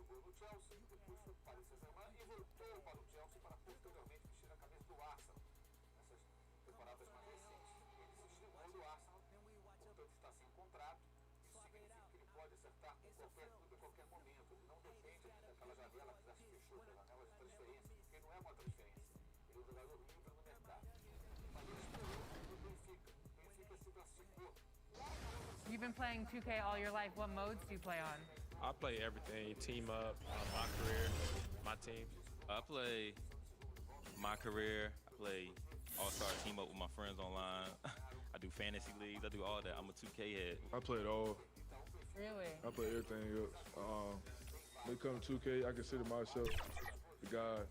jogou no Chelsea, depois foi para o Paris Saint-Germain e voltou para o Chelsea para posteriormente vestir a camisa do Arsenal nessas temporadas mais recentes. Ele se estimou do Arsenal, portanto está sem contrato. Isso significa que ele pode acertar com qualquer clube a qualquer momento. Ele não depende daquela janela que já se fechou, da janela de transferência, porque não é uma transferência. Ele é um jogador livre no mercado. Mas ele escolheu o Benfica. O Benfica se classificou. You've been playing 2K all your life. What modes do you play on? I play everything, team up, my career, my team. I play my career. I play all-star team up with my friends online. I do fantasy leagues. I do all that. I'm a 2K head. I play it all. Really? I play everything else. When it comes to 2K, I consider myself the guy.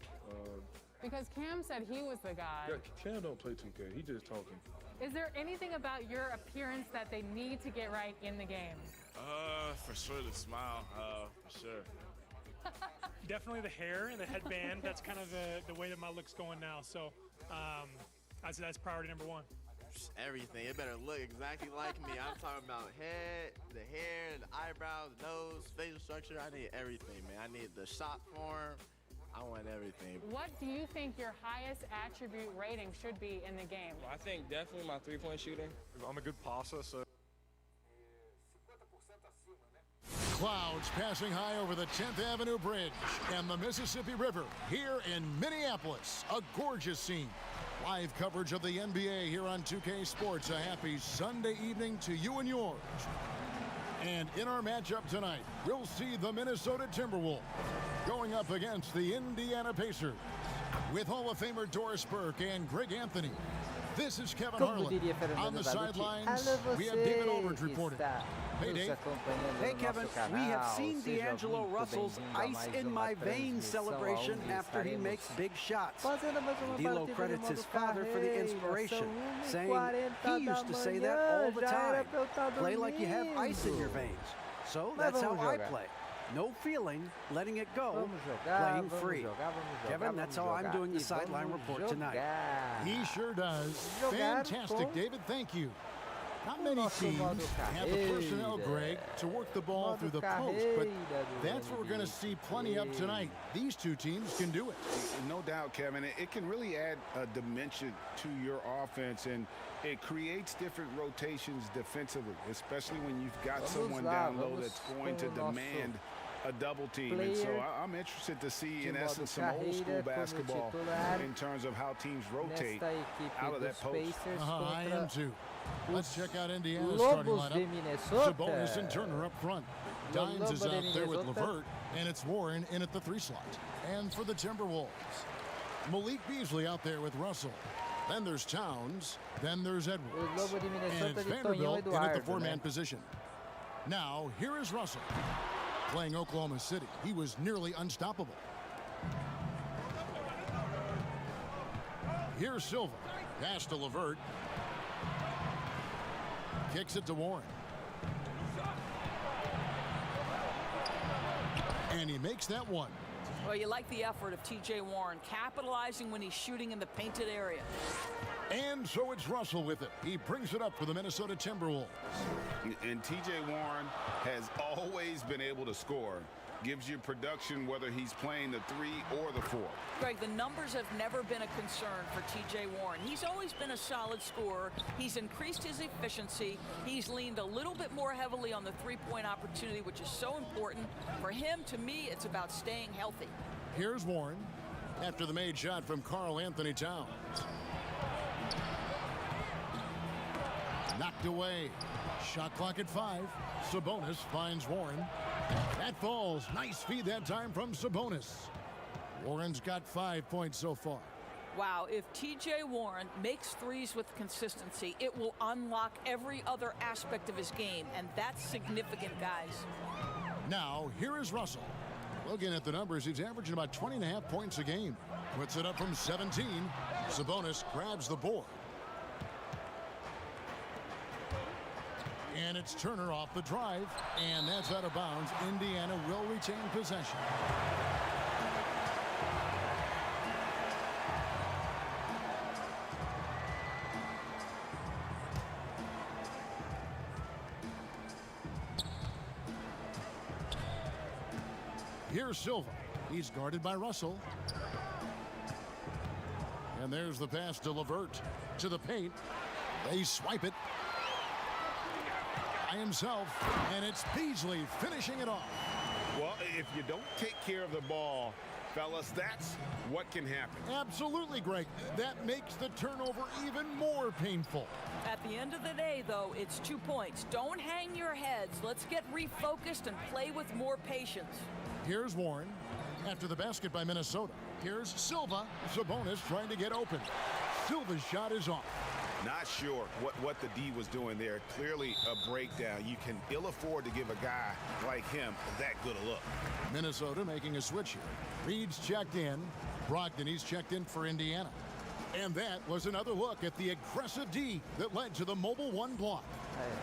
Because Cam said he was the guy. Yeah, Cam don't play 2K. He just talking. Is there anything about your appearance that they need to get right in the game? For sure the smile, for sure. Definitely the hair and the headband. That's kind of the way that my look's going now. So that's priority number one. Everything. It better look exactly like me. I'm talking about head, the hair, the eyebrows, the nose, facial structure. I need everything, man. I need the shot form. I want everything. What do you think your highest attribute rating should be in the game? I think definitely my three-point shooting. I'm a good passer, so. Clouds passing high over the 10th Avenue Bridge and the Mississippi River here in Minneapolis. A gorgeous scene. Live coverage of the NBA here on 2K Sports. A happy Sunday evening to you and yours. And in our matchup tonight, we'll see the Minnesota Timberwolves going up against the Indiana Pacers. With Hall of Famer Doris Burke and Greg Anthony, this is Kevin Harlan. On the sidelines, we have David Aldridge reporting. Hey, Dave. Hey, Kevin. We have seen D'Angelo Russell's ice in my veins celebration after he makes big shots. D'Lo credits his father for the inspiration, saying he used to say that all the time. Play like you have ice in your veins. So that's how I play. No feeling, letting it go, playing free. Kevin, that's how I'm doing the sideline report tonight. He sure does. Fantastic, David. Thank you. Not many teams have the personnel, Greg, to work the ball through the post, but that's what we're going to see plenty of tonight. These two teams can do it. No doubt, Kevin. It can really add a dimension to your offense, and it creates different rotations defensively, especially when you've got someone down low that's going to demand a double team. And so I'm interested to see, in essence, some old school basketball in terms of how teams rotate out of that post. I am too. Let's check out Indiana's starting lineup. Sabonis and Turner up front. Dines is out there with LeVert, and it's Warren in at the 3 slot. And for the Timberwolves, Malik Beasley out there with Russell. Then there's Towns. Then there's Edwards. And it's Vanderbilt in at the 4-man position. Now, here is Russell. Playing Oklahoma City, he was nearly unstoppable. Here's Silva. Pass to LeVert. Kicks it to Warren. And he makes that one. Well, you like the effort of T.J. Warren, capitalizing when he's shooting in the painted area. And so it's Russell with it. He brings it up for the Minnesota Timberwolves. And T.J. Warren has always been able to score. Gives you production whether he's playing the 3 or the 4. Greg, the numbers have never been a concern for T.J. Warren. He's always been a solid scorer. He's increased his efficiency. He's leaned a little bit more heavily on the 3-point opportunity, which is so important. For him, to me, it's about staying healthy. Here's Warren after the made shot from Karl Anthony Towns. Knocked away. Shot clock at 5. Sabonis finds Warren. That falls. Nice feed that time from Sabonis. Warren's got 5 points so far. Wow, if T.J. Warren makes threes with consistency, it will unlock every other aspect of his game, and that's significant, guys. Now, here is Russell. Looking at the numbers, he's averaging about 20.5 points a game. Puts it up from 17. Sabonis grabs the board. And it's Turner off the drive, and that's out of bounds. Indiana will retain possession. Here's Silva. He's guarded by Russell. And there's the pass to Levert. To the paint. They swipe it by himself. And it's Beasley finishing it off. Well, if you don't take care of the ball, fellas, that's what can happen. Absolutely, Greg. That makes the turnover even more painful. At the end of the day, though, it's 2 points. Don't hang your heads. Let's get refocused and play with more patience. Here's Warren after the basket by Minnesota. Here's Silva. Sabonis trying to get open. Silva's shot is off. Not sure what the D was doing there. Clearly a breakdown. You can ill afford to give a guy like him that good a look. Minnesota making a switch here. Reed's checked in. Brogdon, he's checked in for Indiana. And that was another look at the aggressive D that led to the mobile one block.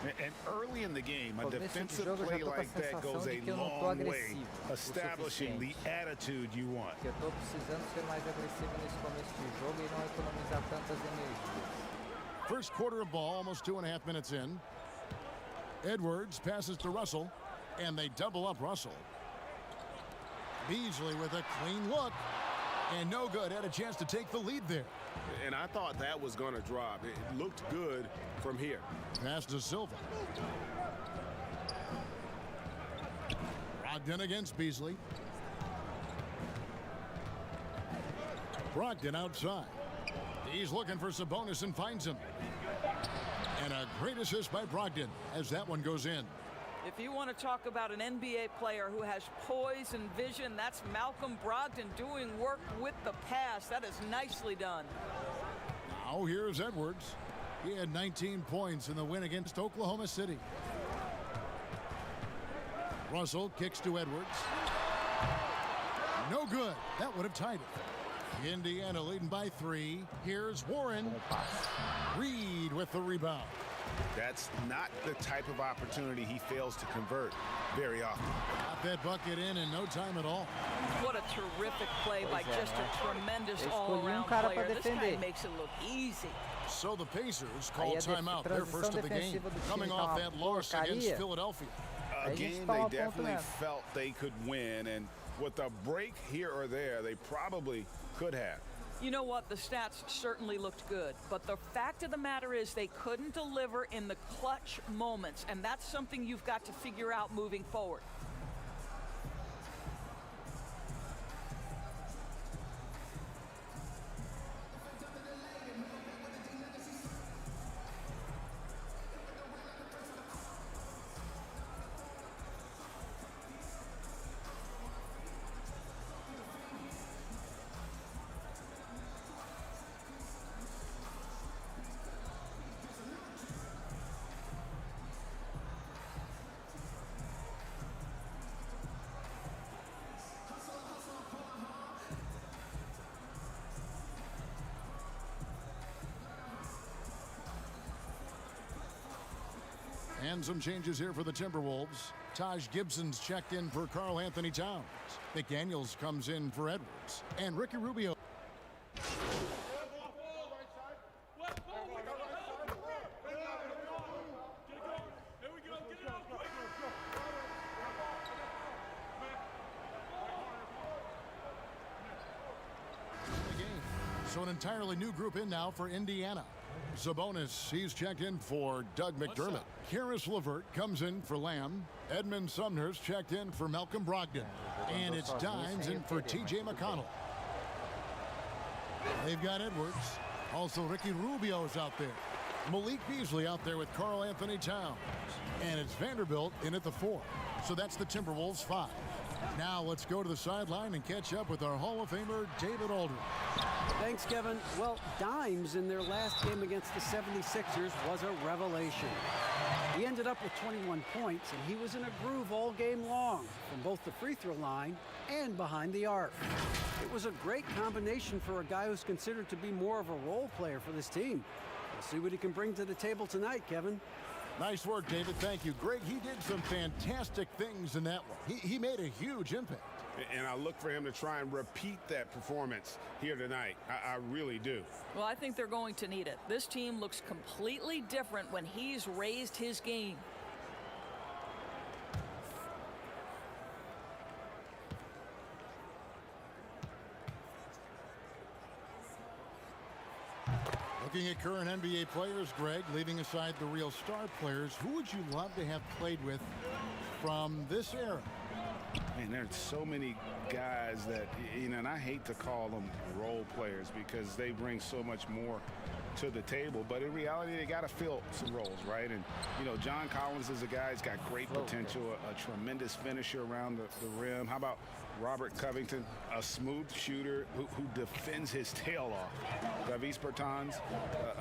And early in the game, a defensive play like that goes a long way, establishing the attitude you want. Eu tô precisando ser mais agressivo nesse começo de jogo e não economizar tantas energias. First quarter of ball, almost 2.5 minutes in. Edwards passes to Russell, and they double up Russell. Beasley with a clean look, and no good. Had a chance to take the lead there. And I thought that was going to drop. It looked good from here. Pass to Silva. Brogdon against Beasley. Brogdon outside. He's looking for Sabonis and finds him. And a great assist by Brogdon as that one goes in. If you want to talk about an NBA player who has poise and vision, that's Malcolm Brogdon doing work with the pass. That is nicely done. Now here's Edwards. He had 19 points in the win against Oklahoma City. Russell kicks to Edwards. No good. That would have tied it. Indiana leading by 3. Here's Warren. Reed with the rebound. That's not the type of opportunity he fails to convert very often. Got that bucket in no time at all. What a terrific play by just a tremendous all-around player. This guy makes it look easy. So the Pacers call timeout, their first of the game, coming off that loss against Philadelphia. A game they definitely felt they could win, and with a break here or there, they probably could have. You know what? The stats certainly looked good, but the fact of the matter is they couldn't deliver in the clutch moments, and that's something you've got to figure out moving forward. And some changes here for the Timberwolves. Taj Gibson's checked in for Karl Anthony Towns. McDaniels comes in for Edwards. And Ricky Rubio. So an entirely new group in now for Indiana. Sabonis, he's checked in for Doug McDermott. Karis LeVert comes in for Lamb. Edmund Sumner's checked in for Malcolm Brogdon. And it's Dimes in for T.J. McConnell. They've got Edwards. Also, Ricky Rubio's out there. Malik Beasley out there with Karl Anthony Towns. And it's Vanderbilt in at the 4. So that's the Timberwolves 5. Now let's go to the sideline and catch up with our Hall of Famer, David Aldridge. Thanks, Kevin. Well, Dimes in their last game against the 76ers was a revelation. He ended up with 21 points, and he was in a groove all game long from both the free throw line and behind the arc. It was a great combination for a guy who's considered to be more of a role player for this team. We'll see what he can bring to the table tonight, Kevin. Nice work, David. Thank you. Greg, he did some fantastic things in that one. He made a huge impact. And I look for him to try and repeat that performance here tonight. I really do. Well, I think they're going to need it. This team looks completely different when he's raised his game. Looking at current NBA players, Greg, leaving aside the real star players, who would you love to have played with from this era? Man, there's so many guys that, and I hate to call them role players because they bring so much more to the table, but in reality, they got to fill some roles, right? And, John Collins is a guy who's got great potential, a tremendous finisher around the rim. How about Robert Covington, a smooth shooter who defends his tail off? Davis Bertans,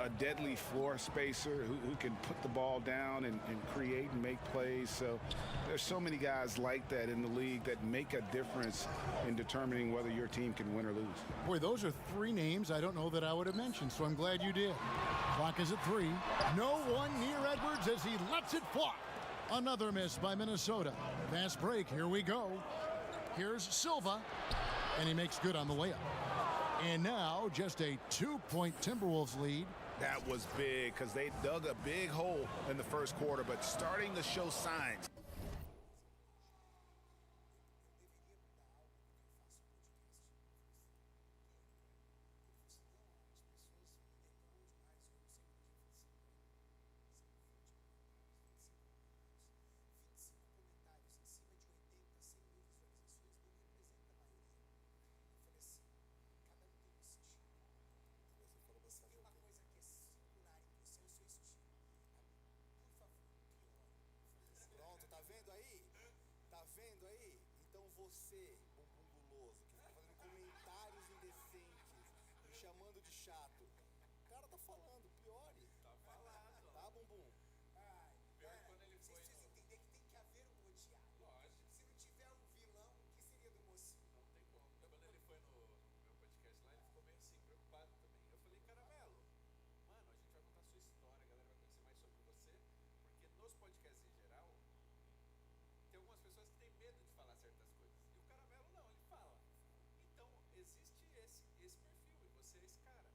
a deadly floor spacer who can put the ball down and create and make plays. So there's so many guys like that in the league that make a difference in determining whether your team can win or lose. Boy, those are three names I don't know that I would have mentioned, so I'm glad you did. Clock is at 3. No one near Edwards as he lets it fly. Another miss by Minnesota. Fast break, here we go. Here's Silva, and he makes good on the layup. And now just a 2-point Timberwolves lead. That was big because they dug a big hole in the first quarter, but starting to show signs. Você, bumbum guloso, que fica fazendo comentários indecentes, me chamando de chato. O cara tá falando, piore. Tá falado. Tá, bumbum? Pior que quando ele foi. Vocês precisam entender que tem que haver um odiado. Lógico. Se não tiver um vilão, o que seria do mocinho? Não tem como. Quando ele foi no meu podcast lá, ele ficou meio assim, preocupado também. Eu falei, Caramelo, mano, a gente vai contar a sua história, a galera vai conhecer mais sobre você, porque nos podcasts em geral, tem algumas pessoas que têm medo de falar certas coisas. Existe esse perfil e você é esse cara.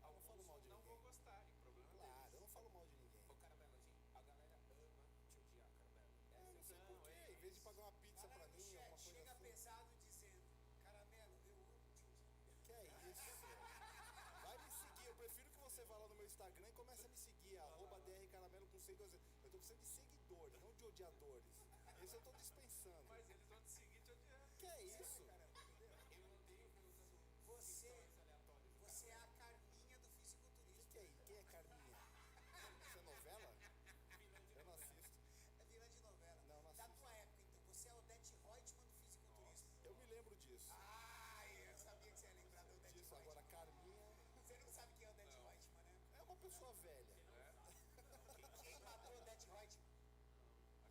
E alguns não vão gostar, e o problema é deles. Claro, eu não falo mal de ninguém. Ô, Caramelo, a galera ama te odiar, Caramelo. Não sei por quê. Em vez de pagar uma pizza pra mim, alguma coisa assim. Chega pesado dizendo, Caramelo, eu amo te odiar. Que é isso? Vai me seguir. Eu prefiro que você vá lá no meu Instagram e comece a me seguir. @drcaramelo com 6 2. Eu tô precisando de seguidores, não de odiadores. Esse eu tô dispensando. Mas eles vão te seguir te odiando. Que é isso? Você é a Carminha do fisiculturismo. Que é isso? Quem é Carminha? Isso é novela? Eu não assisto. É vilã de novela. Não assisto. Da tua época, então. Você é o Odete Reutemann do fisiculturismo. Eu me lembro disso. Eu sabia que você ia lembrar do Odete Reutemann. Agora, Carminha... Você não sabe quem é o Odete Reutemann, né? É uma pessoa velha. Quem matou o Odete Reutemann?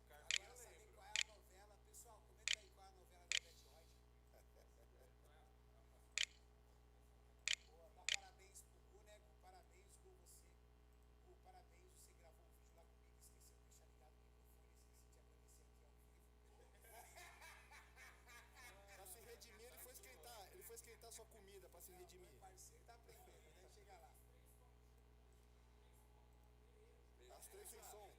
A Carminha. Agora saber qual é a novela. Pessoal, comenta aí qual é a novela do Odete Reutemann. Parabéns pro Gu, né, Gu? Parabéns, Gu, você. Gu, parabéns, você gravou um vídeo lá comigo, esqueceu de deixar ligado o microfone, esqueci de agradecer aqui ao vivo. Pra se redimir, ele foi esquentar sua comida pra se redimir. Parceiro, tá aprendendo, né? Chega lá. As 3 sem som.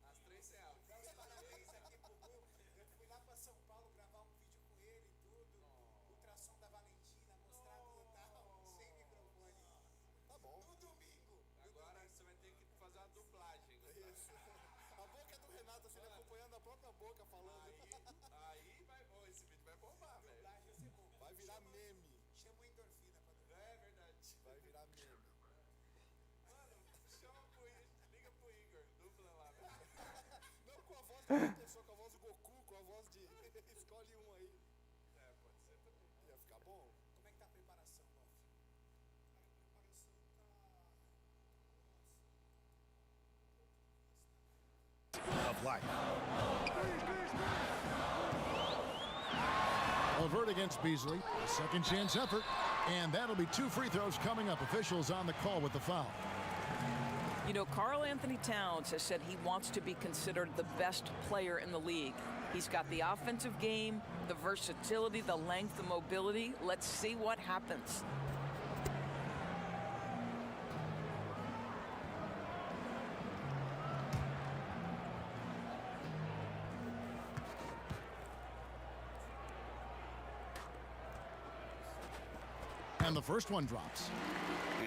As 3 sem áudio. Dá os parabéns aqui pro Gu. Eu fui lá pra São Paulo gravar um vídeo com ele e tudo. Ultrassom da Valentina, mostrar tudo tal, sem microfone. Tá bom. No domingo. Agora você vai ter que fazer uma dublagem. Isso. A boca do Renato, assim, acompanhando a própria boca falando. Aí vai bom, esse vídeo vai bombar, velho. Dublagem vai ser bom. Vai virar meme. Chama o endorfina pra dublar. É verdade. Vai virar meme. Mano, chama pro Igor, liga pro Igor, dubla lá, velho. Não com a voz de uma pessoa, com a voz do Goku, com a voz de... Escolhe um aí. É, pode ser também. Ia ficar bom. Como é que tá a preparação, Lof? A preparação tá... Of life. Avert against Beasley. Second chance effort. And that'll be 2 free throws coming up. Officials on the call with the foul. You know, Karl Anthony Towns has said he wants to be considered the best player in the league. He's got the offensive game, the versatility, the length, the mobility. Let's see what happens. And the first one drops.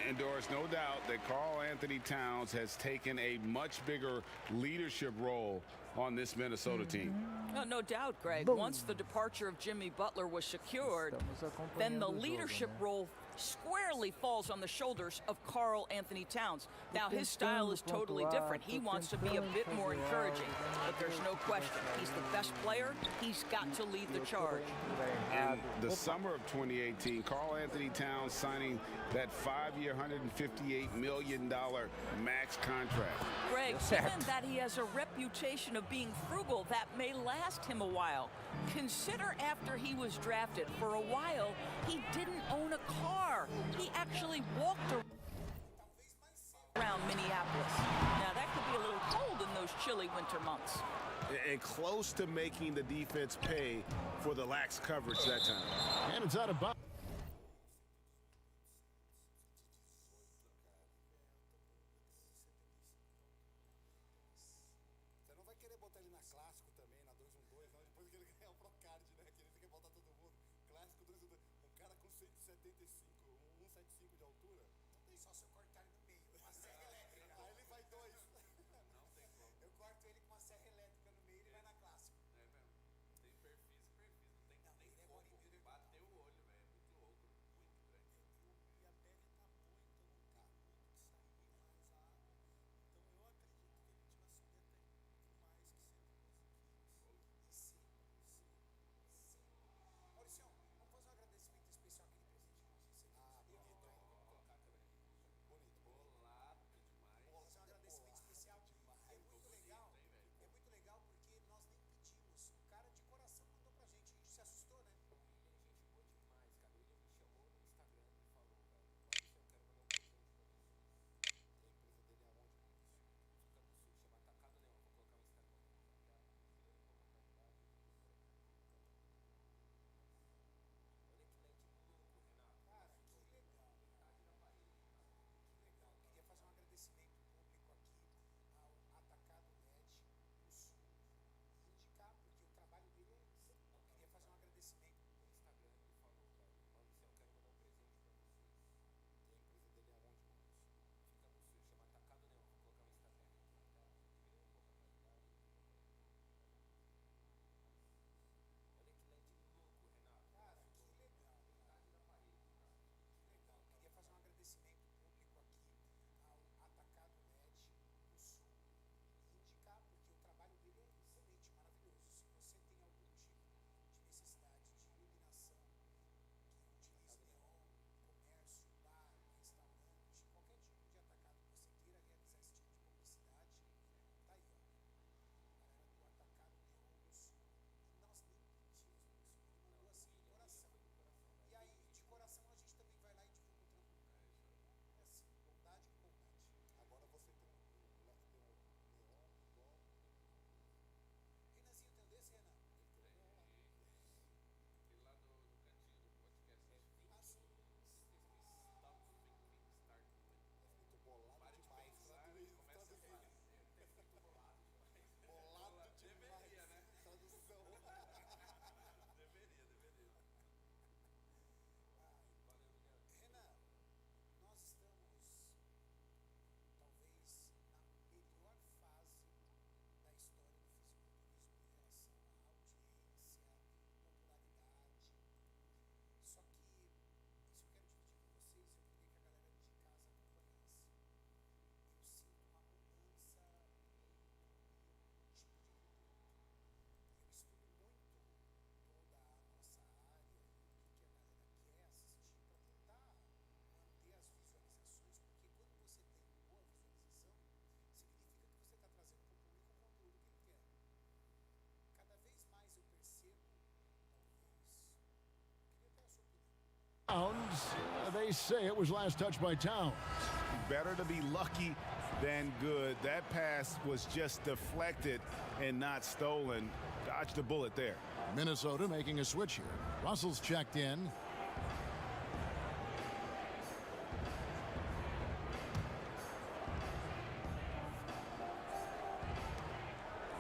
And Doris, no doubt that Karl Anthony Towns has taken a much bigger leadership role on this Minnesota team. Oh, no doubt, Greg. Once the departure of Jimmy Butler was secured, then the leadership role squarely falls on the shoulders of Karl Anthony Towns. Now, his style is totally different. He wants to be a bit more encouraging, but there's no question. He's the best player. He's got to lead the charge. In the summer of 2018, Karl Anthony Towns signing that 5-year, $158 million max contract. Greg, given that he has a reputation of being frugal, that may last him a while. Consider after he was drafted, for a while, he didn't own a car. He actually walked around Minneapolis. Now, that could be a little cold in those chilly winter months. And close to making the defense pay for the lax coverage that time. And it's out of bounds. Conceito 75, 175 de altura. Não tem só se eu cortar ele no meio, uma serra elétrica. Aí ele vai dois. Não tem como. Eu corto ele com uma serra elétrica no meio e ele vai na clássica. É mesmo. Tem perfis. Não tem nem como. Ele bateu o olho, velho. É muito louco. Muito grande. E a pele tá boa, então não tem muito que sair mais a água. Então eu acredito que ele vai subir até mais que 112 quilos. Sim. Mauricião, vamos fazer um agradecimento especial aqui. They say it was last touched by Towns. Better to be lucky than good. That pass was just deflected and not stolen. Dodged a bullet there. Minnesota making a switch here. Russell's checked in.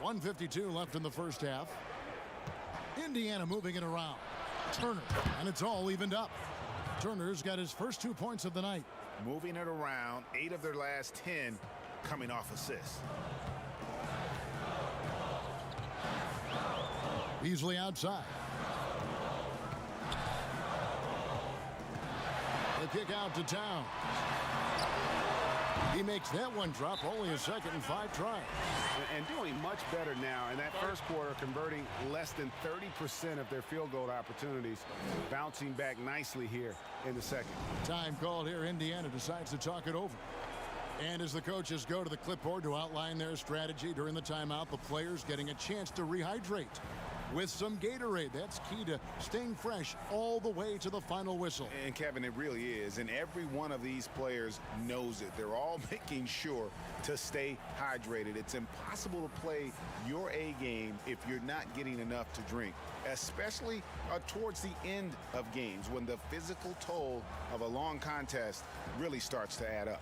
.152 left in the first half. Indiana moving it around. Turner, and it's all evened up. Turner's got his first 2 points of the night. moving it around, 8 of their last 10 coming off assists. Beasley outside. The kick out to Towns. He makes that one drop, only a second and 5 tries. And doing much better now in that first quarter, converting less than 30% of their field goal opportunities, bouncing back nicely here in the second. Time called here. Indiana decides to talk it over. And as the coaches go to the clipboard to outline their strategy during the timeout, the players getting a chance to rehydrate with some Gatorade. That's key to staying fresh all the way to the final whistle. And Kevin, it really is. And every one of these players knows it. They're all making sure to stay hydrated. It's impossible to play your A game if you're not getting enough to drink, especially towards the end of games when the physical toll of a long contest really starts to add up.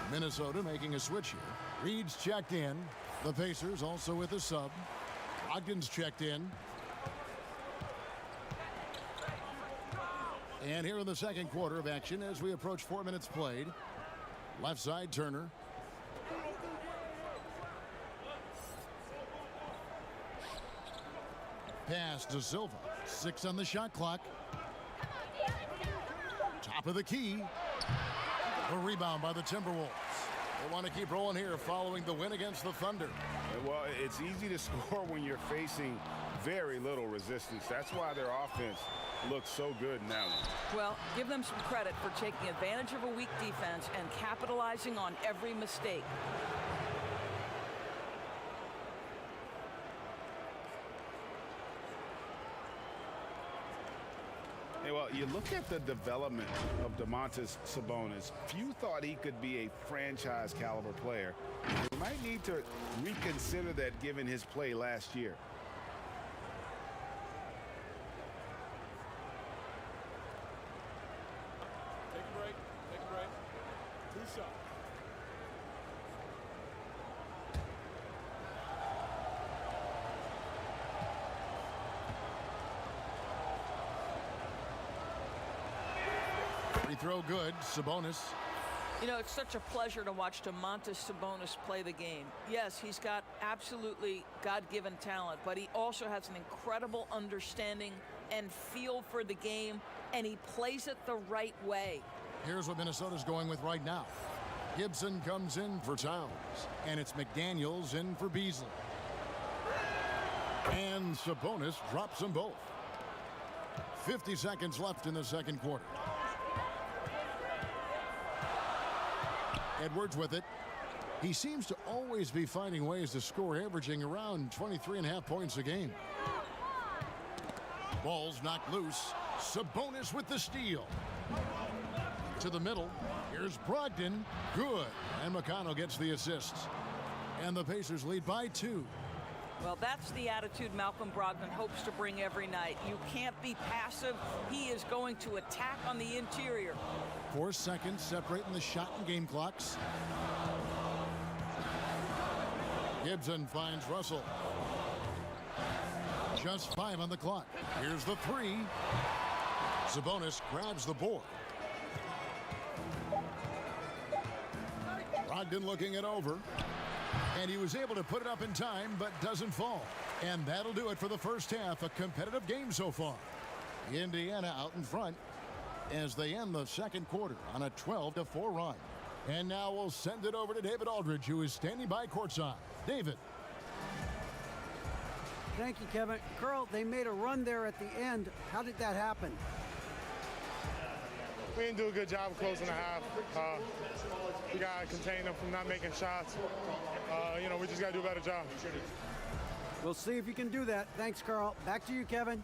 Minnesota making a switch here. Reed's checked in. The Pacers also with a sub. Ogden's checked in. And here in the second quarter of action as we approach 4 minutes played. Left side, Turner. Pass to Silva. 6 on the shot clock. Top of the key. A rebound by the Timberwolves. They want to keep rolling here following the win against the Thunder. Well, it's easy to score when you're facing very little resistance. That's why their offense looks so good now. Well, give them some credit for taking advantage of a weak defense and capitalizing on every mistake. Well, you look at the development of Domantas Sabonis. Few thought he could be a franchise caliber player. He might need to reconsider that given his play last year. Take a break. Take a break. 2 shots. Free throw good. Sabonis. You know, it's such a pleasure to watch Domantas Sabonis play the game. Yes, he's got absolutely God-given talent, but he also has an incredible understanding and feel for the game, and he plays it the right way. Here's what Minnesota's going with right now. Gibson comes in for Towns, and it's McDaniels in for Beasley. And Sabonis drops them both. 50 seconds left in the second quarter. Edwards with it. He seems to always be finding ways to score, averaging around 23.5 points a game. Ball's knocked loose. Sabonis with the steal. To the middle. Here's Brogdon. Good. And McConnell gets the assists. And the Pacers lead by 2. Well, that's the attitude Malcolm Brogdon hopes to bring every night. You can't be passive. He is going to attack on the interior. 4 seconds separating the shot and game clocks. Gibson finds Russell. Just 5 on the clock. Here's the 3. Sabonis grabs the board. Brogdon looking it over. And he was able to put it up in time, but doesn't fall. And that'll do it for the first half. A competitive game so far. Indiana out in front as they end the second quarter on a 12-4 run. And now we'll send it over to David Aldridge, who is standing by courtside. David. Thank you, Kevin. Carl, they made a run there at the end. How did that happen? We didn't do a good job of closing the half. We got to contain them from not making shots. We just got to do a better job. We'll see if you can do that. Thanks, Carl. Back to you, Kevin.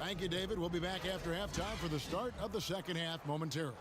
Thank you, David. We'll be back after halftime for the start of the second half momentarily.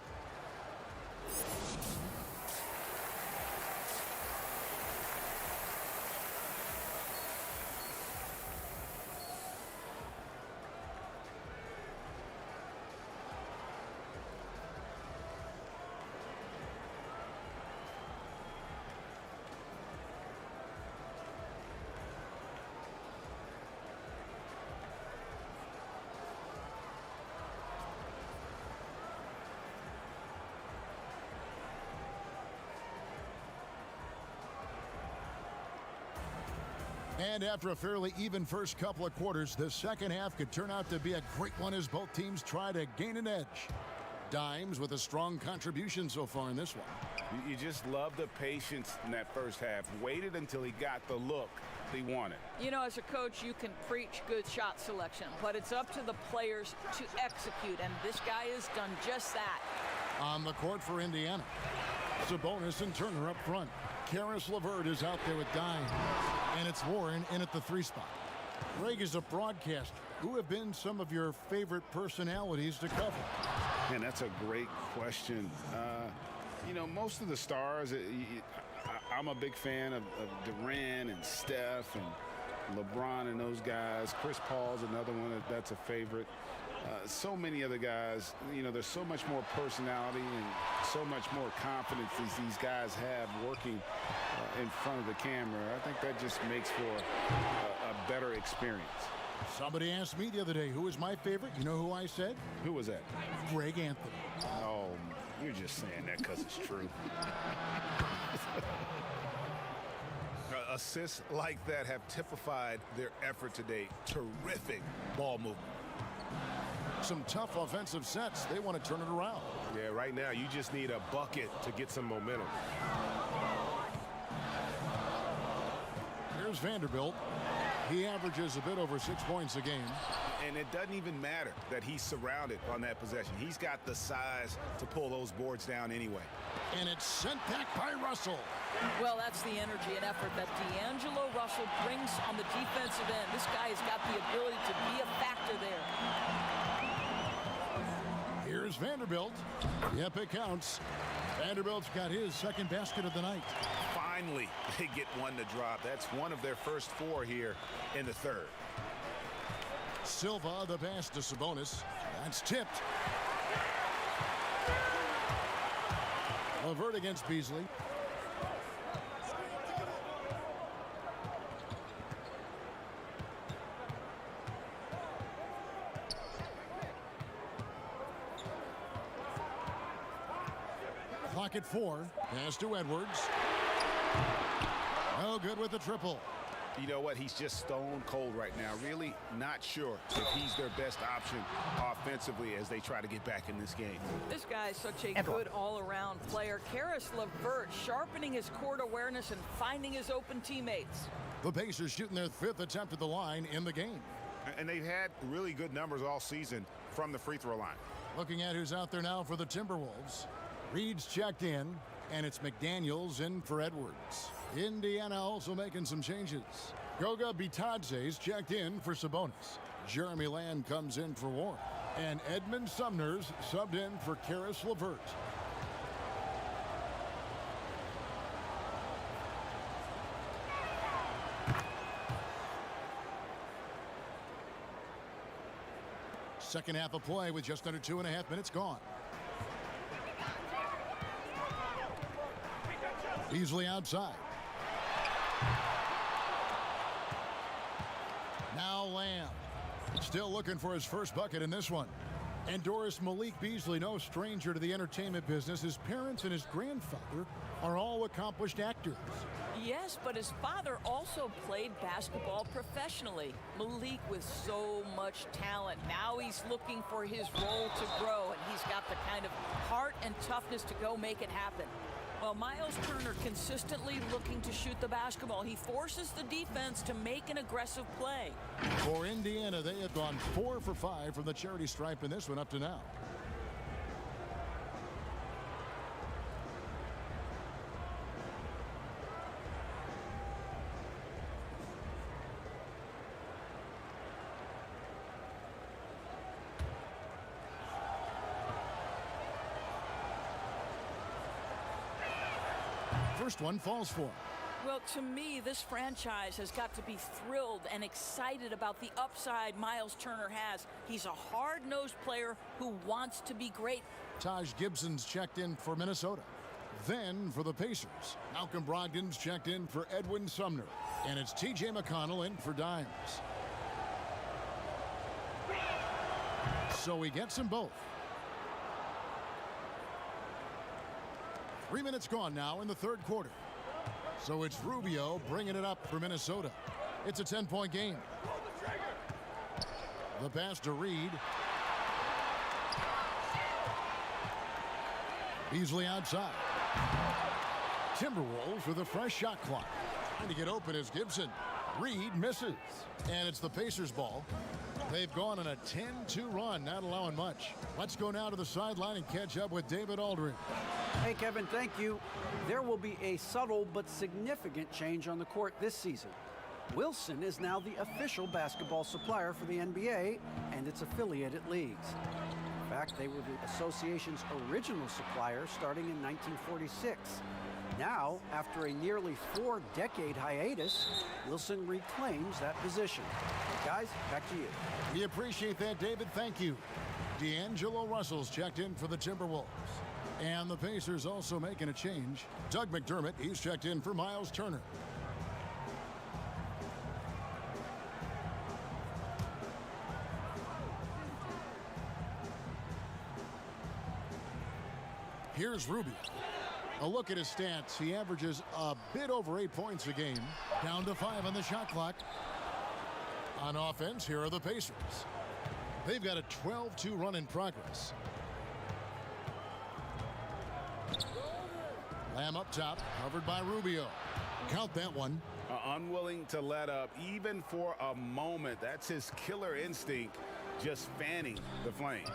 And after a fairly even first couple of quarters, the second half could turn out to be a great one as both teams try to gain an edge. Dimes with a strong contribution so far in this one. You just love the patience in that first half. Waited until he got the look he wanted. You know, as a coach, you can preach good shot selection, but it's up to the players to execute, and this guy has done just that. On the court for Indiana, Sabonis and Turner up front. Karis LeVert is out there with Dimes, and it's Warren in at the 3 spot. Greg is a broadcaster. Who have been some of your favorite personalities to cover? Man, that's a great question. You know, most of the stars, I'm a big fan of Durant and Steph and LeBron and those guys. Chris Paul's another one that's a favorite. So many other guys, you know, there's so much more personality and so much more confidence these guys have working in front of the camera. I think that just makes for a better experience. Somebody asked me the other day, who is my favorite? You know who I said? Who was that? Greg Anthony. Oh, you're just saying that because it's true. Assists like that have typified their effort today. Terrific ball movement. Some tough offensive sets. They want to turn it around. Yeah, right now you just need a bucket to get some momentum. Here's Vanderbilt. He averages a bit over 6 points a game. And it doesn't even matter that he's surrounded on that possession. He's got the size to pull those boards down anyway. And it's sent back by Russell. Well, that's the energy and effort that D'Angelo Russell brings on the defensive end. This guy has got the ability to be a factor there. Here's Vanderbilt. Yep, it counts. Vanderbilt's got his second basket of the night. Finally, they get one to drop. That's one of their first 4 here in the third. Silva, the pass to Sabonis. That's tipped. LeVert against Beasley. Clock at 4. Pass to Edwards. No good with the triple. You know what? He's just stone cold right now. Really not sure if he's their best option offensively as they try to get back in this game. This guy is such a good all-around player. Karis LeVert sharpening his court awareness and finding his open teammates. The Pacers shooting their 5th attempt at the line in the game. And they've had really good numbers all season from the free throw line. Looking at who's out there now for the Timberwolves. Reed's checked in, and it's McDaniels in for Edwards. Indiana also making some changes. Goga Bitadze's checked in for Sabonis. Jeremy Lamb comes in for Warren. And Edmund Sumner's subbed in for Karis LeVert. Second half of play with just under 2.5 minutes gone. Beasley outside. Now Lamb. Still looking for his first bucket in this one. And Doris Malik Beasley, no stranger to the entertainment business. His parents and his grandfather are all accomplished actors. Yes, but his father also played basketball professionally. Malik with so much talent. Now he's looking for his role to grow, and he's got the kind of heart and toughness to go make it happen. Well, Miles Turner consistently looking to shoot the basketball. He forces the defense to make an aggressive play. For Indiana, they have gone 4 for 5 from the charity stripe in this one up to now. First one falls for him. Well, to me, this franchise has got to be thrilled and excited about the upside Miles Turner has. He's a hard-nosed player who wants to be great. Taj Gibson's checked in for Minnesota. Then for the Pacers, Malcolm Brogdon's checked in for Edwin Sumner. And it's T.J. McConnell in for Dimes. So he gets them both. 3 minutes gone now in the third quarter. So it's Rubio bringing it up for Minnesota. It's a 10-point game. The pass to Reed. Beasley outside. Timberwolves with a fresh shot clock. Trying to get open is Gibson. Reed misses. And it's the Pacers' ball. They've gone on a 10-2 run, not allowing much. Let's go now to the sideline and catch up with David Aldridge. Hey, Kevin, thank you. There will be a subtle but significant change on the court this season. Wilson is now the official basketball supplier for the NBA and its affiliated leagues. In fact, they were the association's original supplier starting in 1946. Now, after a nearly 4-decade hiatus, Wilson reclaims that position. Guys, back to you. We appreciate that, David. Thank you. D'Angelo Russell's checked in for the Timberwolves. And the Pacers also making a change. Doug McDermott, he's checked in for Miles Turner. Here's Rubio. A look at his stats. He averages a bit over 8 points a game. Down to 5 on the shot clock. On offense, here are the Pacers. They've got a 12-2 run in progress. Lamb up top, covered by Rubio. Count that one. Unwilling to let up, even for a moment. That's his killer instinct, just fanning the flame.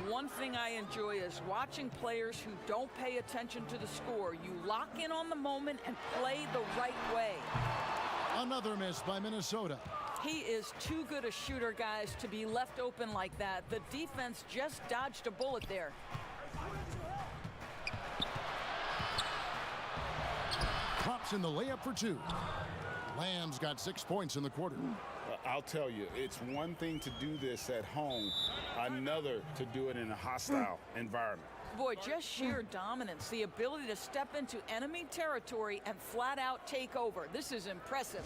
One thing I enjoy is watching players who don't pay attention to the score. You lock in on the moment and play the right way. Another miss by Minnesota. He is too good a shooter, guys, to be left open like that. The defense just dodged a bullet there. Pops in the layup for 2. Lamb's got 6 points in the quarter. I'll tell you, it's one thing to do this at home, another to do it in a hostile environment. Boy, just sheer dominance, the ability to step into enemy territory and flat out take over. This is impressive.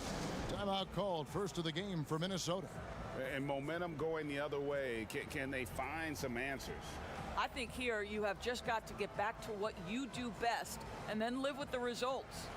Timeout called, first of the game for Minnesota. And momentum going the other way. Can they find some answers? I think here you have just got to get back to what you do best and then live with the results.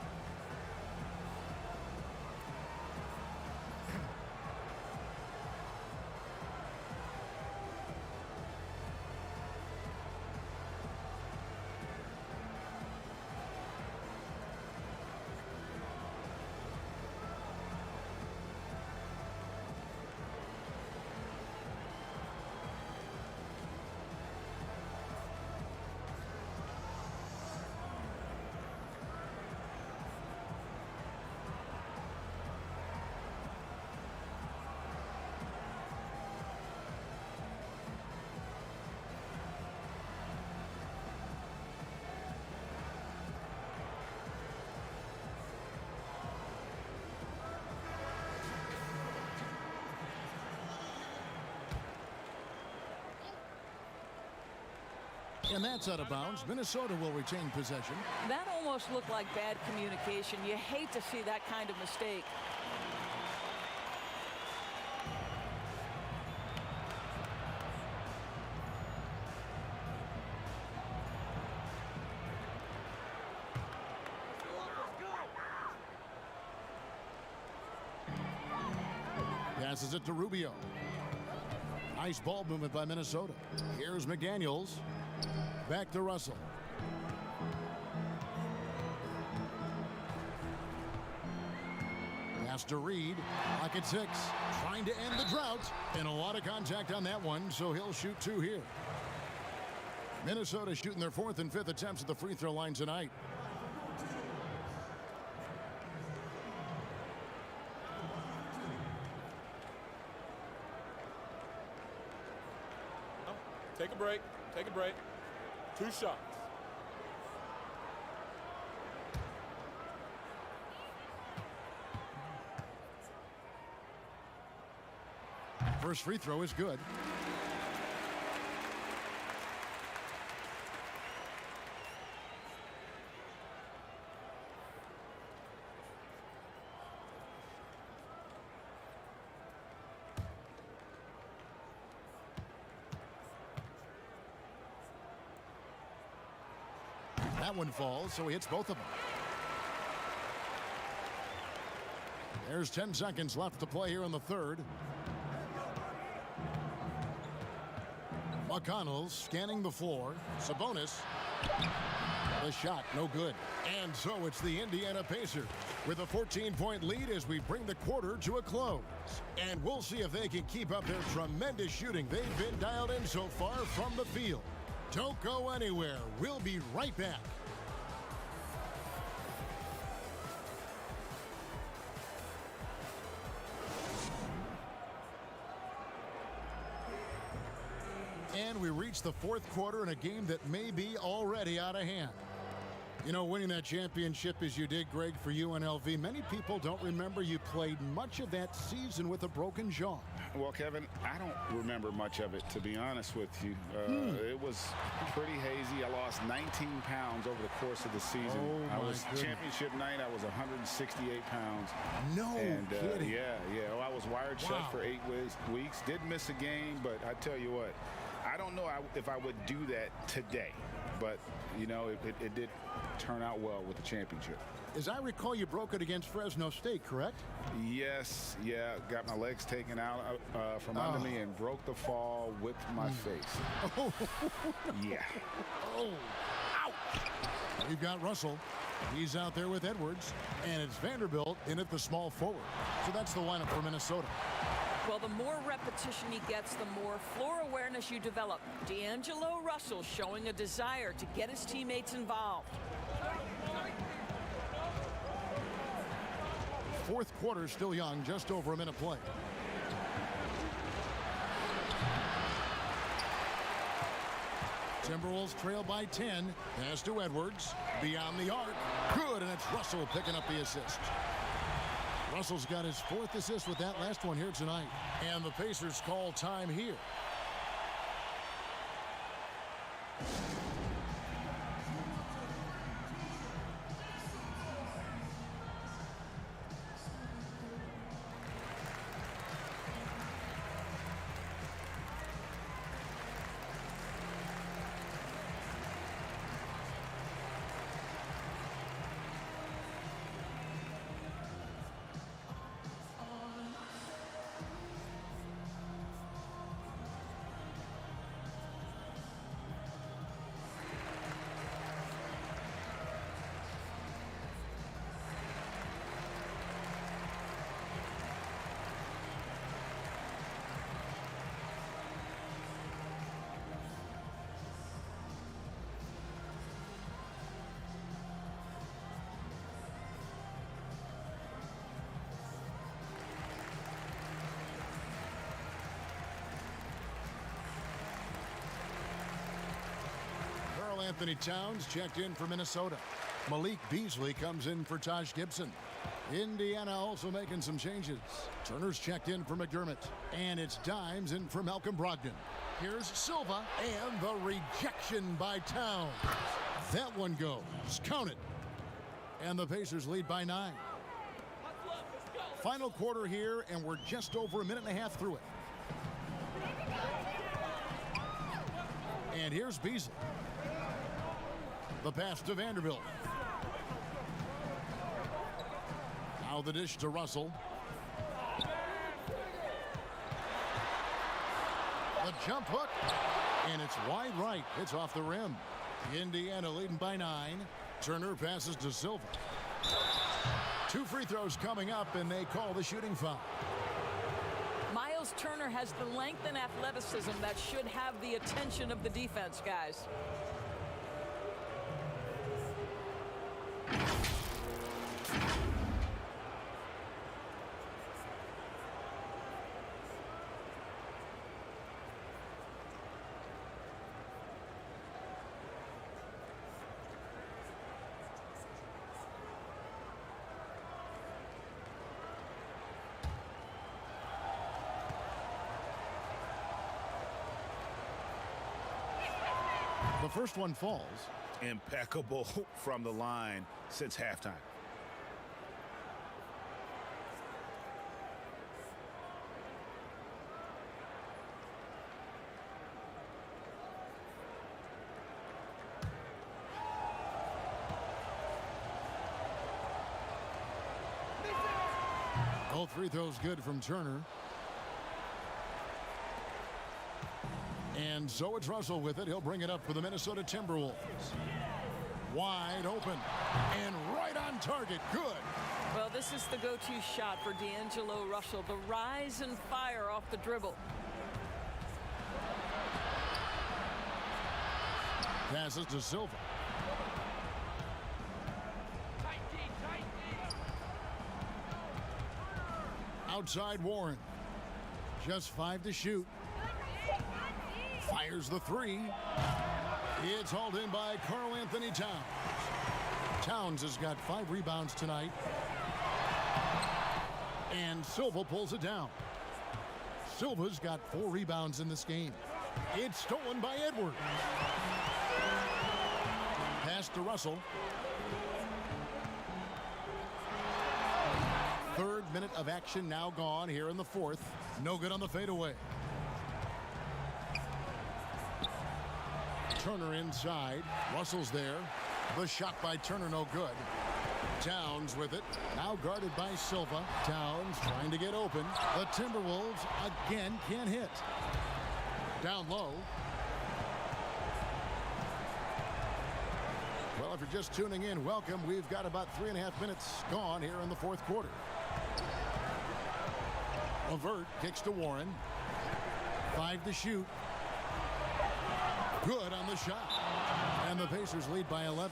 And that's out of bounds. Minnesota will retain possession. That almost looked like bad communication. You hate to see that kind of mistake. Passes it to Rubio. Nice ball movement by Minnesota. Here's McDaniels. Back to Russell. Pass to Reed. Lock at 6. Trying to end the drought. And a lot of contact on that one, so he'll shoot 2 here. Minnesota shooting their 4th and 5th attempts at the free throw line tonight. Take a break. Take a break. 2 shots. First free throw is good. That one falls, so he hits both of them. There's 10 seconds left to play here in the third. McConnell scanning the floor. Sabonis. The shot, no good. And so it's the Indiana Pacers with a 14-point lead as we bring the quarter to a close. And we'll see if they can keep up their tremendous shooting they've been dialed in so far from the field. Don't go anywhere. We'll be right back. And we reach the fourth quarter in a game that may be already out of hand. You know, winning that championship as you did, Greg, for UNLV, many people don't remember you played much of that season with a broken jaw. Well, Kevin, I don't remember much of it, to be honest with you. It was pretty hazy. I lost 19 pounds over the course of the season. Oh, I my was goodness. championship night. I was 168 pounds. No kidding. Yeah. Well, I was wired shut for 8 weeks. Did miss a game, but I tell you what, I don't know if I would do that today. But, you know, it did turn out well with the championship. As I recall, you broke it against Fresno State, correct? Yes, yeah. Got my legs taken out from under me and broke the fall with my face. Oh. Yeah. Oh, ouch. We've got Russell. He's out there with Edwards. And it's Vanderbilt in at the small forward. So that's the lineup for Minnesota. Well, the more repetition he gets, the more floor awareness you develop. D'Angelo Russell showing a desire to get his teammates involved. Fourth quarter still young, just over a minute play. Timberwolves trail by 10. Pass to Edwards. Beyond the arc. Good, and it's Russell picking up the assist. Russell's got his fourth assist with that last one here tonight. And the Pacers call time here. Anthony Towns checked in for Minnesota. Malik Beasley comes in for Taj Gibson. Indiana also making some changes. Turner's checked in for McDermott. And it's Dimes in for Malcolm Brogdon. Here's Silva and the rejection by Towns. That one goes. Count it. And the Pacers lead by 9. Final quarter here, and we're just over a minute and a half through it. And here's Beasley. The pass to Vanderbilt. Now the dish to Russell. The jump hook. And it's wide right. It's off the rim. Indiana leading by 9. Turner passes to Silva. 2 free throws coming up, and they call the shooting foul. Miles Turner has the length and athleticism that should have the attention of the defense, guys. The first one falls. Impeccable from the line since halftime. Both free throws good from Turner. And so it's Russell with it. He'll bring it up for the Minnesota Timberwolves. Wide open and right on target. Good. Well, this is the go-to shot for D'Angelo Russell. The rise and fire off the dribble. Passes to Silva. Outside Warren. Just 5 to shoot. Fires the 3. It's hauled in by Karl Anthony Towns. Towns has got 5 rebounds tonight. And Silva pulls it down. Silva's got 4 rebounds in this game. It's stolen by Edwards. Pass to Russell. 3rd minute of action now gone here in the 4th. No good on the fadeaway. Turner inside. Russell's there. The shot by Turner no good. Towns with it. Now guarded by Silva. Towns trying to get open. The Timberwolves again can't hit. Down low. Well, if you're just tuning in, welcome. We've got about 3.5 minutes gone here in the 4th quarter. LeVert kicks to Warren. 5 to shoot. Good on the shot. And the Pacers lead by 11.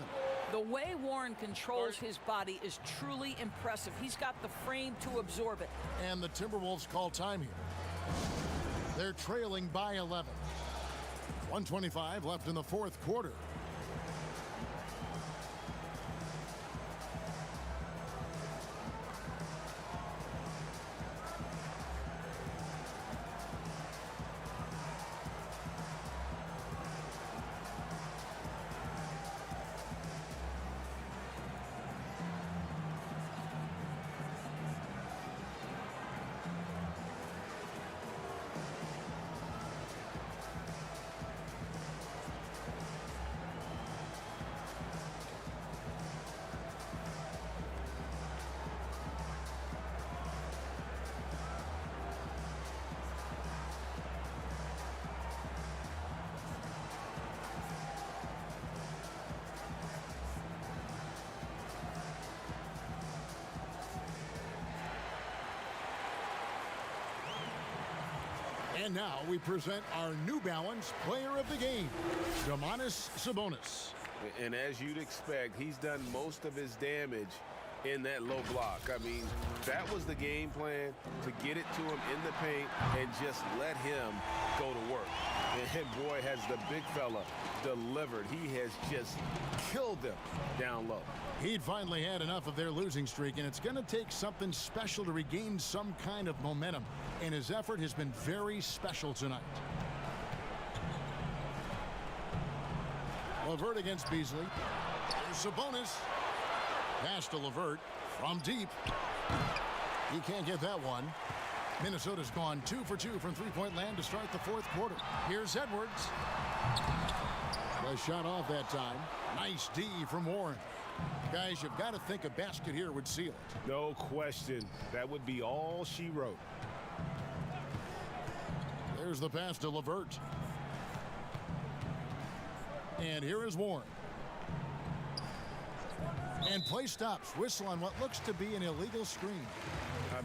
The way Warren controls his body is truly impressive. He's got the frame to absorb it. And the Timberwolves call time here. They're trailing by 11. 1:25 left in the 4th quarter. And now we present our New Balance Player of the Game, Domantas Sabonis. And as you'd expect, he's done most of his damage in that low block. I mean, that was the game plan, to get it to him in the paint and just let him go to work. And boy, has the big fella delivered. He has just killed them down low. He'd finally had enough of their losing streak, and it's going to take something special to regain some kind of momentum. And his effort has been very special tonight. LeVert against Beasley. There's Sabonis. Pass to LeVert from deep. He can't get that one. Minnesota's gone 2 for 2 from three-point land to start the 4th quarter. Here's Edwards. The shot off that time. Nice D from Warren. Guys, you've got to think a basket here would seal it. No question. That would be all she wrote. There's the pass to LeVert. And here is Warren. And play stops. Whistle on what looks to be an illegal screen.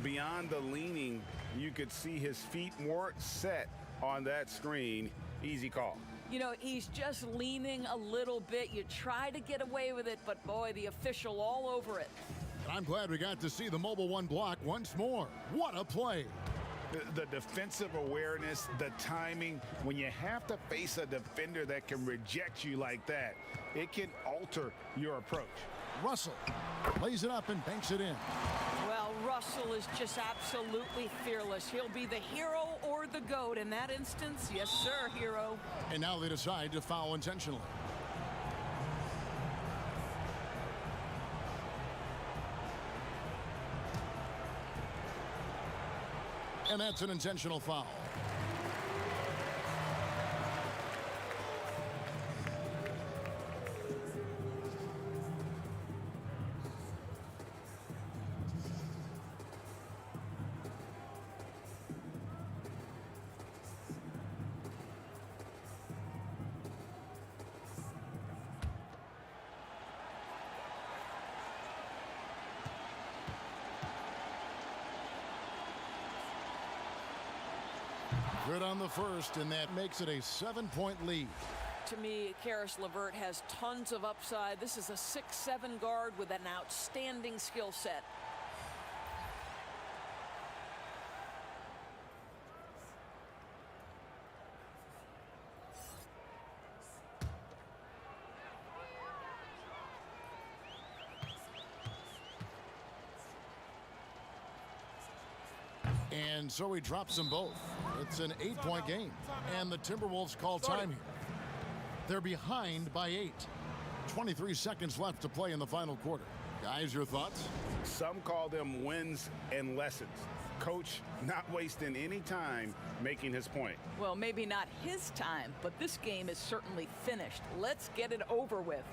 Beyond the leaning, you could see his feet weren't set on that screen. Easy call. You know, he's just leaning a little bit. You try to get away with it, but boy, the official all over it. And I'm glad we got to see the Mobile One block once more. What a play. The defensive awareness, the timing, when you have to face a defender that can reject you like that, it can alter your approach. Russell lays it up and banks it in. Well, Russell is just absolutely fearless. He'll be the hero or the GOAT in that instance. Yes, sir, hero. And now they decide to foul intentionally. And that's an intentional foul. Good on the first, and that makes it a 7-point lead. To me, Karis LeVert has tons of upside. This is a 6'7" guard with an outstanding skill set. And so he drops them both. It's an 8-point game, and the Timberwolves call time here. They're behind by 8. 23 seconds left to play in the final quarter. Guys, your thoughts? Some call them wins and lessons. Coach not wasting any time making his point. Well, maybe not his time, but this game is certainly finished. Let's get it over with.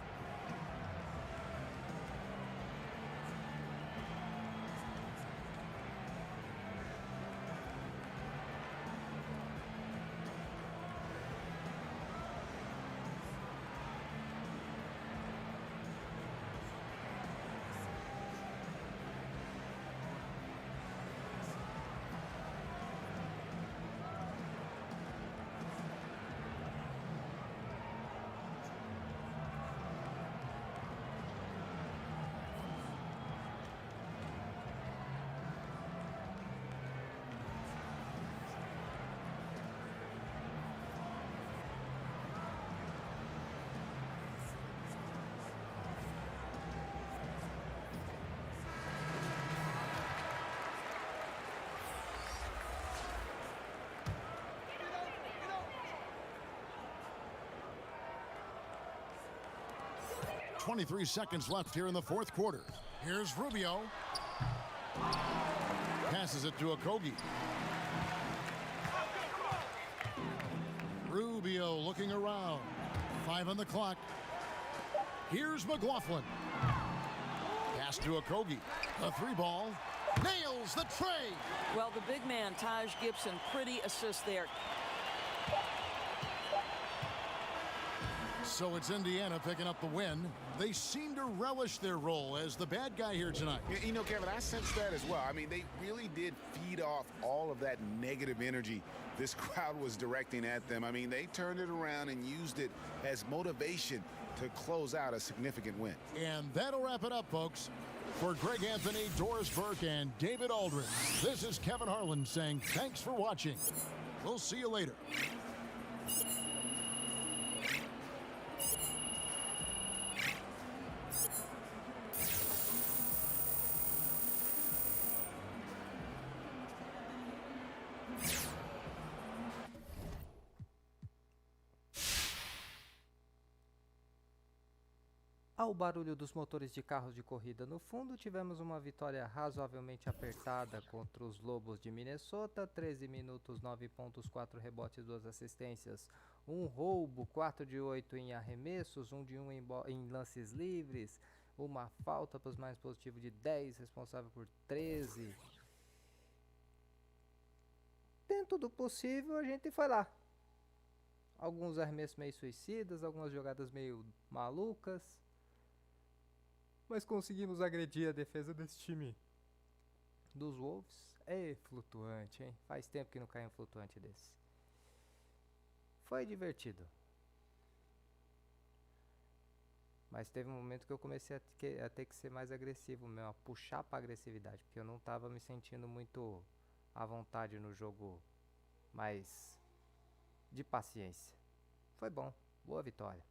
.23 seconds left here in the fourth quarter. Here's Rubio. Passes it to Okogie. Rubio looking around. 5 on the clock. Here's McLaughlin. Pass to Okogie. A 3-ball. Nails the tray. Well, the big man, Taj Gibson, pretty assist there. So it's Indiana picking up the win. They seem to relish their role as the bad guy here tonight. You know, Kevin, I sense that as well. I mean, they really did feed off all of that negative energy this crowd was directing at them. I mean, they turned it around and used it as motivation to close out a significant win. And that'll wrap it up, folks. For Greg Anthony, Doris Burke, and David Aldridge, this is Kevin Harlan saying thanks for watching. We'll see you later. Ao barulho dos motores de carros de corrida no fundo, tivemos uma vitória razoavelmente apertada contra os Lobos de Minnesota. 13 minutos, 9 pontos, 4 rebotes, 2 assistências, 1 roubo, 4 de 8 em arremessos, 1 de 1 em lances livres, uma falta para os mais positivos de 10, responsável por 13. Dentro do possível, a gente foi lá. Alguns arremessos meio suicidas, algumas jogadas meio malucas. Mas conseguimos agredir a defesa desse time dos Wolves. É flutuante, hein? Faz tempo que não cai um flutuante desse. Foi divertido. Mas teve um momento que eu comecei a ter que ser mais agressivo mesmo, a puxar para agressividade, porque eu não estava me sentindo muito à vontade no jogo mais de paciência. Foi bom, boa vitória.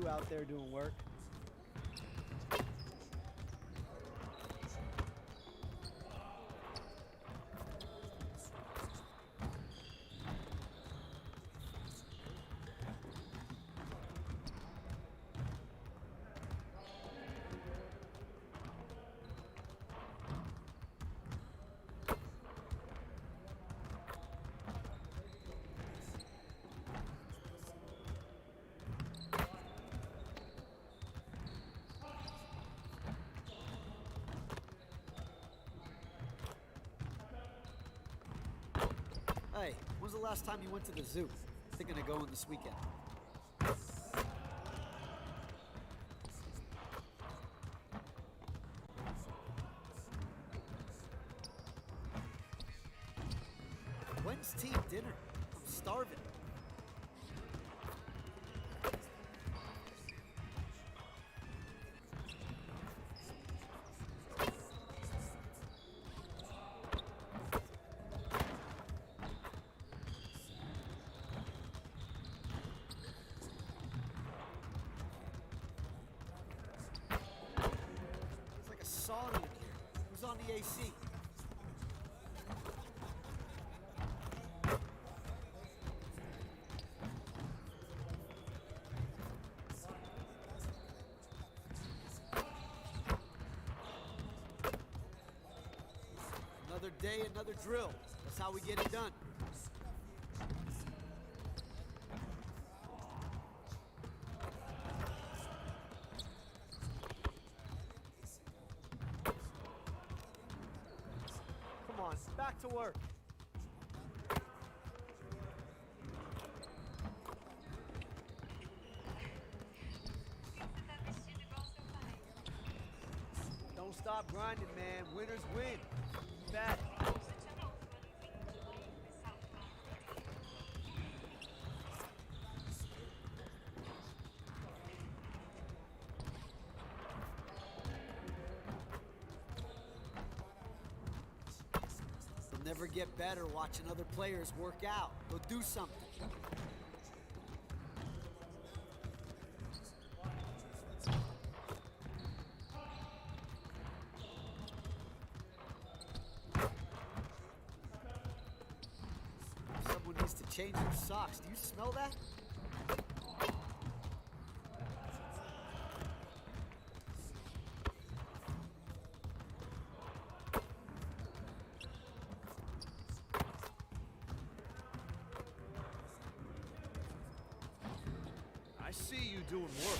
out there doing work. Hey, when's the last time you went to the zoo? Thinking of going this weekend. When's team dinner? I'm starving. Sauna in here. Who's on the AC? Another day, another drill. That's how we get it done. Back to work. Don't stop grinding, man. Winners win. Bet. Never get better watching other players work out. Go do something. Someone needs to change their socks. Do you smell that? I see you doing work.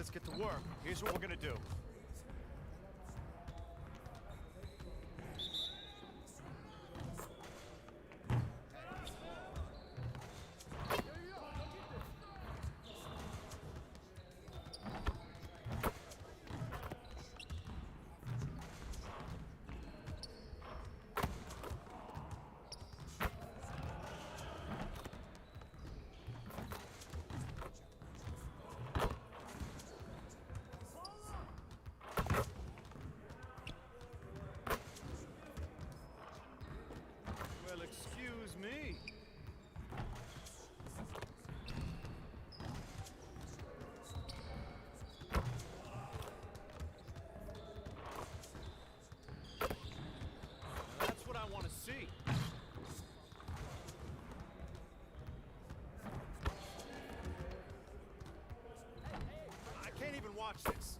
Let's get to work. Here's what we're gonna do. Well, excuse me. That's what I want to see. I can't even watch this.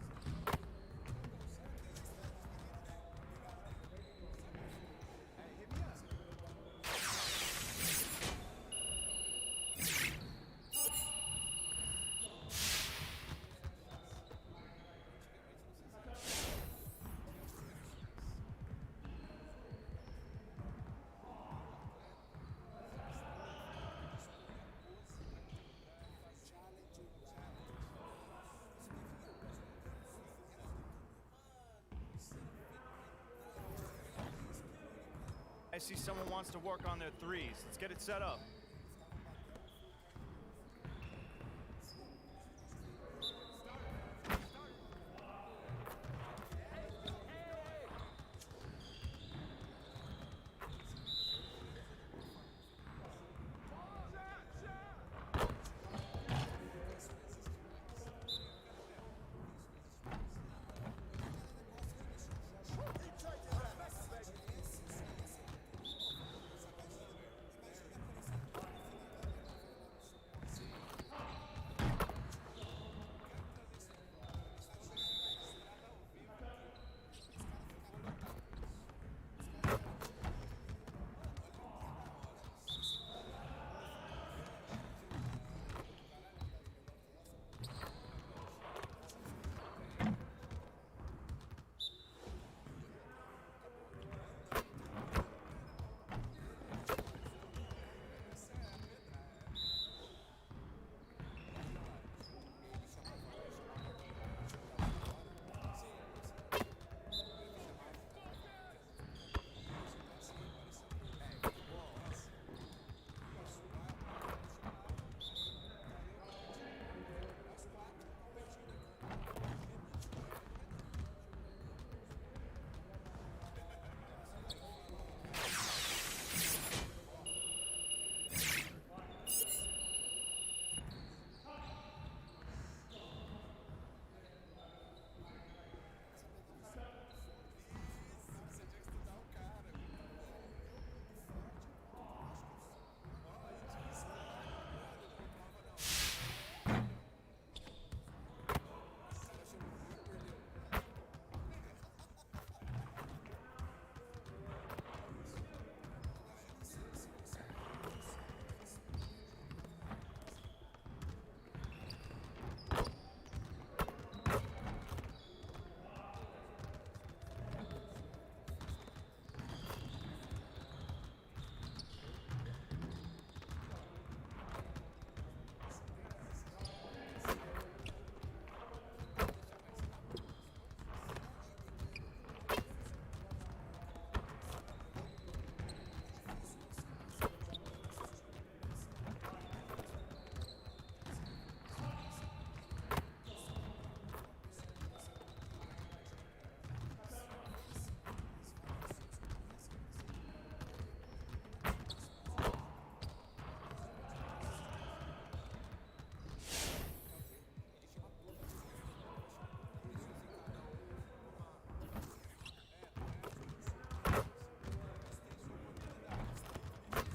I see someone wants to work on their threes. Let's get it set up.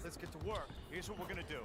Let's get to work. Here's what we're gonna do.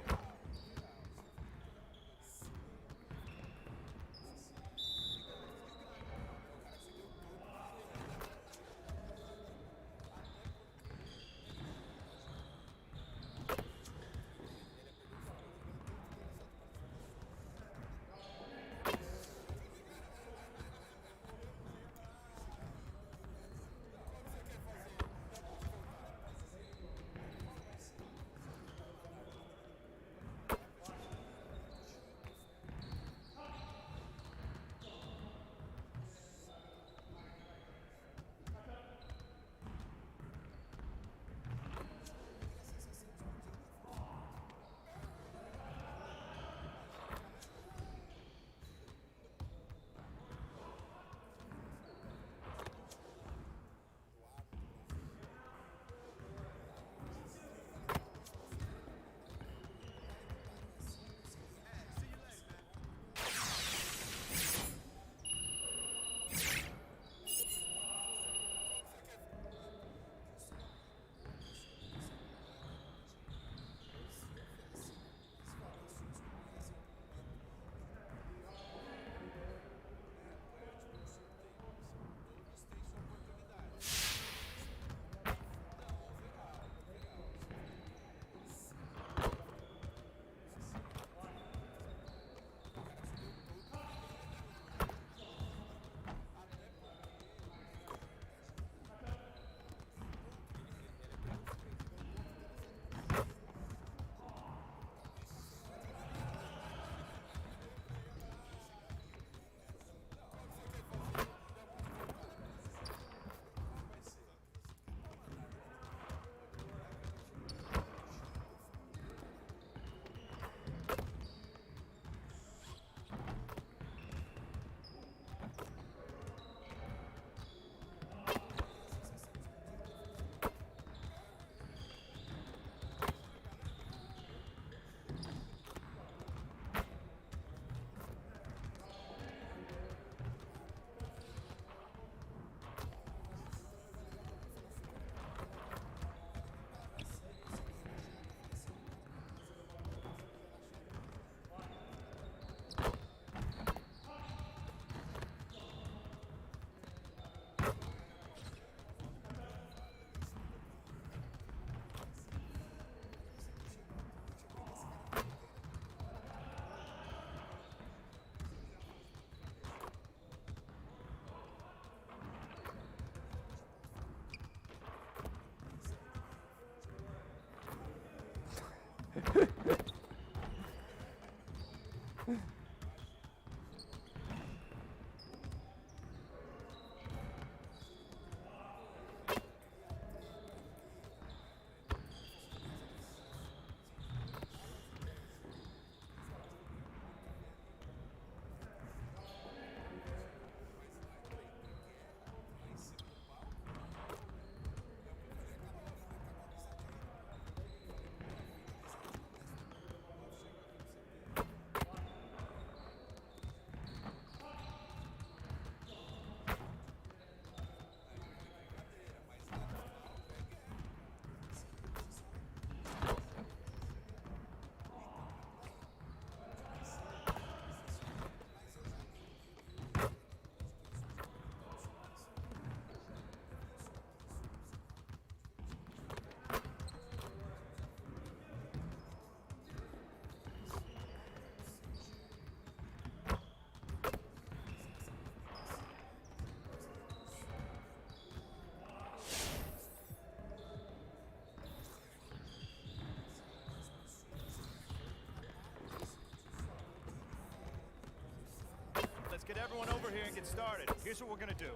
Let's get everyone over here and get started. Here's what we're gonna do.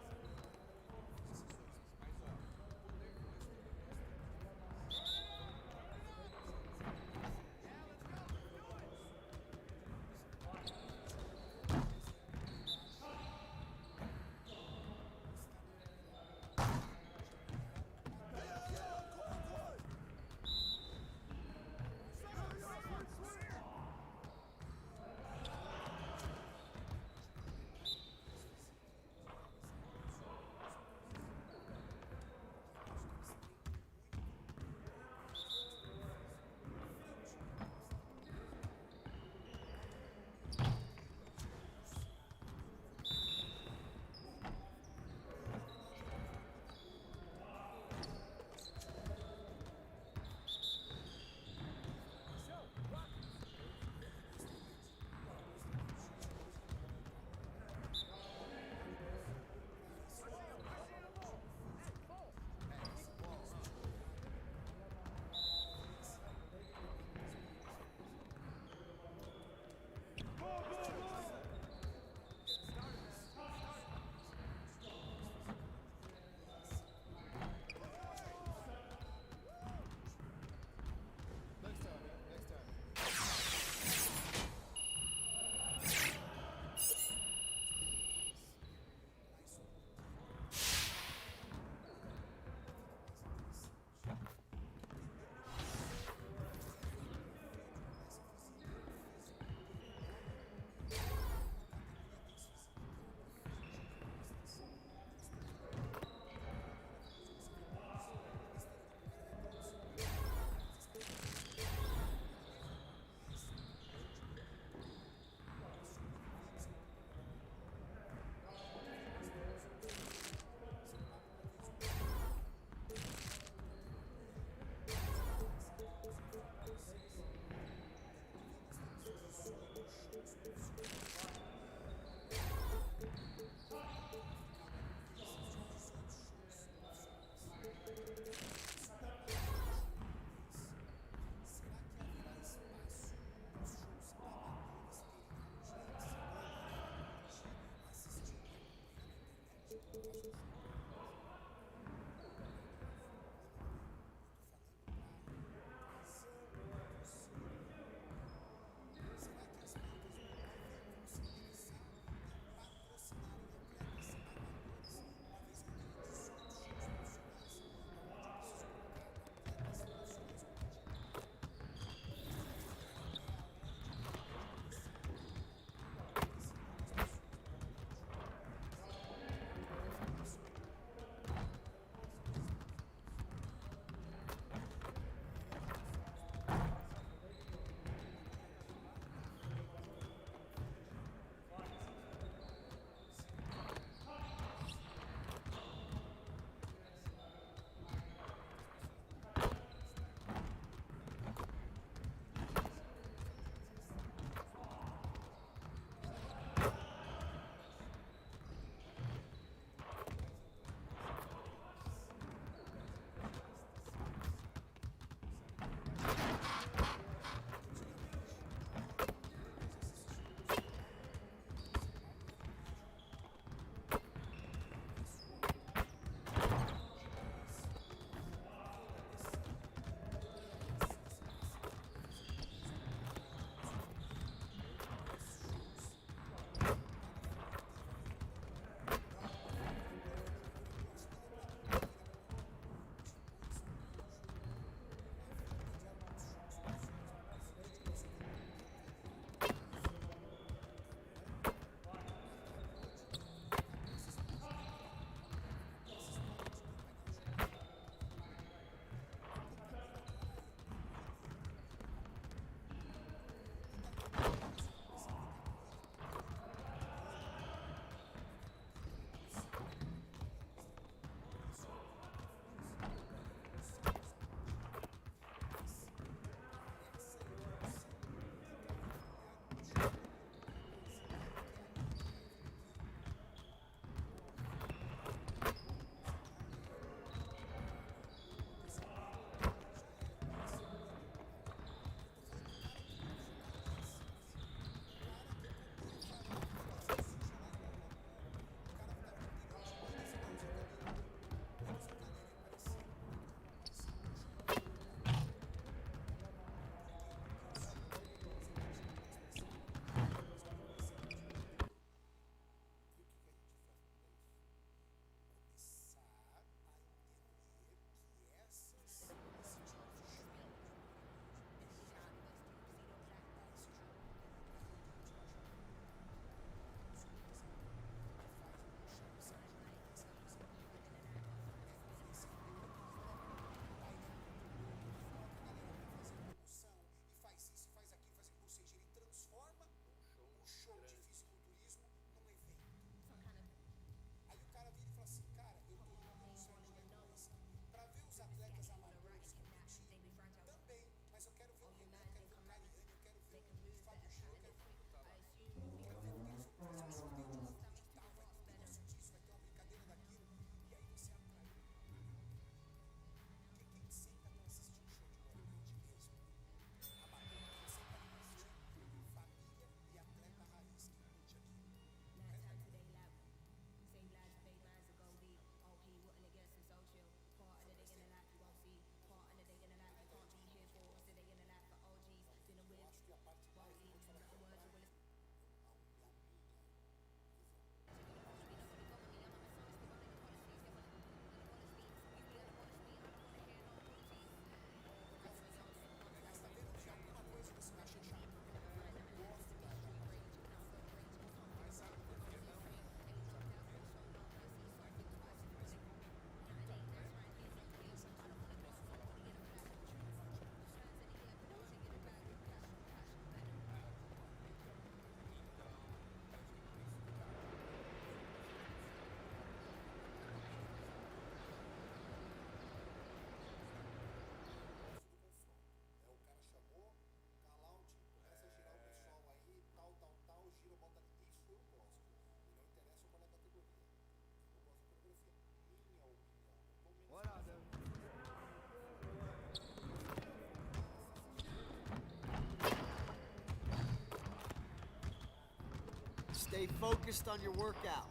Stay focused on your workout.